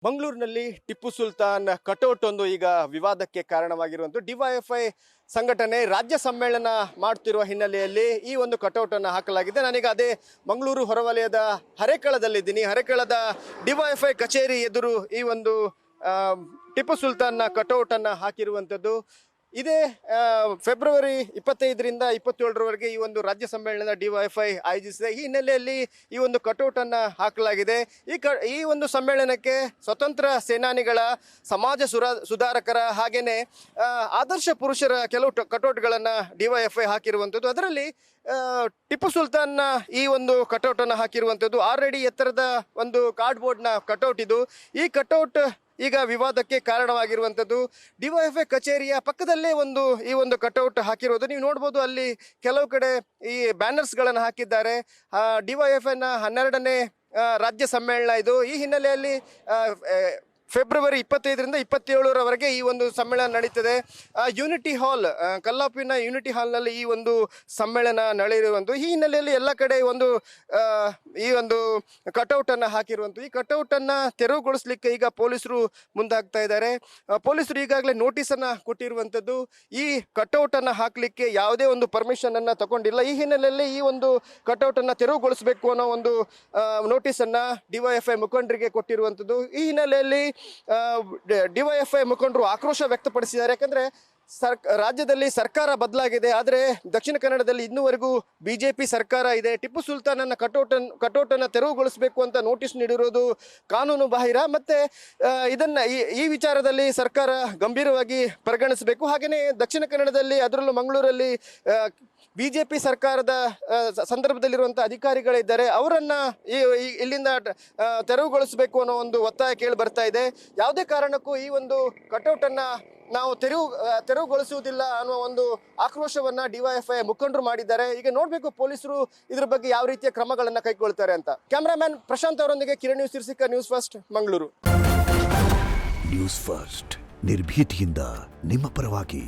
ಮಂಗಳೂರಿನಲ್ಲಿ ಟಿಪ್ಪು ಸುಲ್ತಾನ್ ಕಟೌಟ್ ಒಂದು ಈಗ ವಿವಾದಕ್ಕೆ ಕಾರಣವಾಗಿರುವಂಥ ಡಿವೈಎಫ್ಐ ಸಂಘಟನೆ ರಾಜ್ಯ ಸಮ್ಮೇಳನ ಮಾಡ್ತಿರುವ ಹಿನ್ನೆಲೆಯಲ್ಲಿ ಈ ಒಂದು ಕಟೌಟ್ ಅನ್ನು ಹಾಕಲಾಗಿದೆ. ನಾನೀಗ ಅದೇ ಮಂಗಳೂರು ಹೊರವಲಯದ ಹರೇಕಳದಲ್ಲಿದ್ದೀನಿ. ಹರೇಕಳದ ಡಿವೈಎಫ್ಐ ಕಚೇರಿ ಎದುರು ಈ ಒಂದು ಟಿಪ್ಪು ಸುಲ್ತಾನ್ನ ಕಟೌಟ್ ಅನ್ನು ಹಾಕಿರುವಂಥದ್ದು. ಇದೇ ಫೆಬ್ರವರಿ 25ರಿಂದ 27ರವರೆಗೆ ಈ ಒಂದು ರಾಜ್ಯ ಸಮ್ಮೇಳನದ ಡಿವೈಎಫ್ಐ ಆಯೋಜಿಸಿದೆ. ಈ ಹಿನ್ನೆಲೆಯಲ್ಲಿ ಈ ಒಂದು ಕಟೌಟ್ ಅನ್ನು ಹಾಕಲಾಗಿದೆ. ಈ ಒಂದು ಸಮ್ಮೇಳನಕ್ಕೆ ಸ್ವತಂತ್ರ ಸೇನಾನಿಗಳ, ಸಮಾಜ ಸುಧಾರಕರ ಹಾಗೇನೆ ಆದರ್ಶ ಪುರುಷರ ಕೆಲವು ಕಟೌಟ್ಗಳನ್ನು ಡಿವೈಎಫ್ಐ ಹಾಕಿರುವಂಥದ್ದು. ಅದರಲ್ಲಿ ಟಿಪ್ಪು ಸುಲ್ತಾನ್ನ ಈ ಒಂದು ಕಟೌಟ್ ಅನ್ನು ಹಾಕಿರುವಂಥದ್ದು 6 ಅಡಿ ಎತ್ತರದ ಒಂದು ಕಾರ್ಡ್ಬೋರ್ಡ್ನ ಕಟೌಟ್ ಇದು. ಈ ಕಟೌಟ್ ಈಗ ವಿವಾದಕ್ಕೆ ಕಾರಣವಾಗಿರುವಂಥದ್ದು. ಡಿವೈಎಫ್ಐ ಕಚೇರಿಯ ಪಕ್ಕದಲ್ಲೇ ಈ ಒಂದು ಕಟೌಟ್ ಹಾಕಿರೋದು ನೀವು ನೋಡ್ಬೋದು. ಅಲ್ಲಿ ಕೆಲವು ಕಡೆ ಈ ಬ್ಯಾನರ್ಸ್ಗಳನ್ನು ಹಾಕಿದ್ದಾರೆ. ಡಿವೈಎಫ್ಐನ 12ನೇ ರಾಜ್ಯ ಸಮ್ಮೇಳನ ಇದು. ಈ ಹಿನ್ನೆಲೆಯಲ್ಲಿ ಫೆಬ್ರವರಿ 25ರಿಂದ 27ರವರೆಗೆ ಈ ಒಂದು ಸಮ್ಮೇಳನ ನಡೀತದೆ. ಯೂನಿಟಿ ಹಾಲ್, ಕಲ್ಲಾಪಿನ ಯೂನಿಟಿ ಹಾಲ್ನಲ್ಲಿ ಈ ಒಂದು ಸಮ್ಮೇಳನ ನಡೆಯಿರುವಂಥ ಈ ಹಿನ್ನೆಲೆಯಲ್ಲಿ ಎಲ್ಲ ಕಡೆ ಈ ಒಂದು ಕಟೌಟನ್ನು ಹಾಕಿರುವಂಥ ಈ ಕಟೌಟನ್ನು ತೆರವುಗೊಳಿಸ್ಲಿಕ್ಕೆ ಈಗ ಪೊಲೀಸರು ಮುಂದಾಗ್ತಾ ಇದ್ದಾರೆ. ಪೊಲೀಸರು ಈಗಾಗಲೇ ನೋಟಿಸನ್ನು ಕೊಟ್ಟಿರುವಂಥದ್ದು. ಈ ಕಟೌಟನ್ನು ಹಾಕಲಿಕ್ಕೆ ಯಾವುದೇ ಒಂದು ಪರ್ಮಿಷನನ್ನು ತಗೊಂಡಿಲ್ಲ. ಈ ಹಿನ್ನೆಲೆಯಲ್ಲಿ ಈ ಒಂದು ಕಟೌಟನ್ನು ತೆರವುಗೊಳಿಸಬೇಕು ಅನ್ನೋ ಒಂದು ನೋಟಿಸನ್ನು ಡಿವೈಎಫ್ಐ ಮುಖಂಡರಿಗೆ ಕೊಟ್ಟಿರುವಂಥದ್ದು. ಈ ಹಿನ್ನೆಲೆಯಲ್ಲಿ ಡಿವೈಎಫ್ಐ ಮುಖಂಡರು ಆಕ್ರೋಶ ವ್ಯಕ್ತಪಡಿಸಿದ್ದಾರೆ. ಯಾಕಂದರೆ ರಾಜ್ಯದಲ್ಲಿ ಸರ್ಕಾರ ಬದಲಾಗಿದೆ, ಆದರೆ ದಕ್ಷಿಣ ಕನ್ನಡದಲ್ಲಿ ಇನ್ನೂವರೆಗೂ ಬಿಜೆಪಿ ಸರ್ಕಾರ ಇದೆ. ಟಿಪ್ಪು ಸುಲ್ತಾನನ್ನ ಕಟೌಟನ್ನು ತೆರವುಗೊಳಿಸಬೇಕು ಅಂತ ನೋಟಿಸ್ ನೀಡಿರೋದು ಕಾನೂನು ಬಾಹಿರ. ಮತ್ತು ಇದನ್ನು ಈ ವಿಚಾರದಲ್ಲಿ ಸರ್ಕಾರ ಗಂಭೀರವಾಗಿ ಪರಿಗಣಿಸಬೇಕು. ಹಾಗೆಯೇ ದಕ್ಷಿಣ ಕನ್ನಡದಲ್ಲಿ, ಅದರಲ್ಲೂ ಮಂಗಳೂರಲ್ಲಿ ಬಿಜೆಪಿ ಸರ್ಕಾರದ ಸಂದರ್ಭದಲ್ಲಿರುವಂಥ ಅಧಿಕಾರಿಗಳಿದ್ದಾರೆ, ಅವರನ್ನು ಇಲ್ಲಿಂದ ತೆರವುಗೊಳಿಸಬೇಕು ಅನ್ನೋ ಒಂದು ಒತ್ತಾಯ ಕೇಳಿ ಬರ್ತಾ ಇದೆ. ಯಾವುದೇ ಕಾರಣಕ್ಕೂ ಈ ಒಂದು ಕಟೌಟನ್ನು ನಾವು ತೆರವುಗೊಳಿಸುವುದಿಲ್ಲ ಅನ್ನುವ ಒಂದು ಆಕ್ರೋಶವನ್ನು ಡಿವೈಎಫ್ಐ ಮುಖಂಡರು ಮಾಡಿದ್ದಾರೆ. ಈಗ ನೋಡಬೇಕು ಪೊಲೀಸರು ಇದ್ರ ಬಗ್ಗೆ ಯಾವ ರೀತಿಯ ಕ್ರಮಗಳನ್ನು ಕೈಗೊಳ್ತಾರೆ ಅಂತ. ಕ್ಯಾಮ್ರಾಮ್ಯಾನ್ ಪ್ರಶಾಂತ್ ಅವರೊಂದಿಗೆ ಕಿರಣ್ ನ್ಯೂಸ್ ಸಿರ್ಸಿಕ, news first, Mangaluru. News first, ನಿರ್ಭೀತಿಯಿಂದ ನಿಮ್ಮ ಪರವಾಗಿ.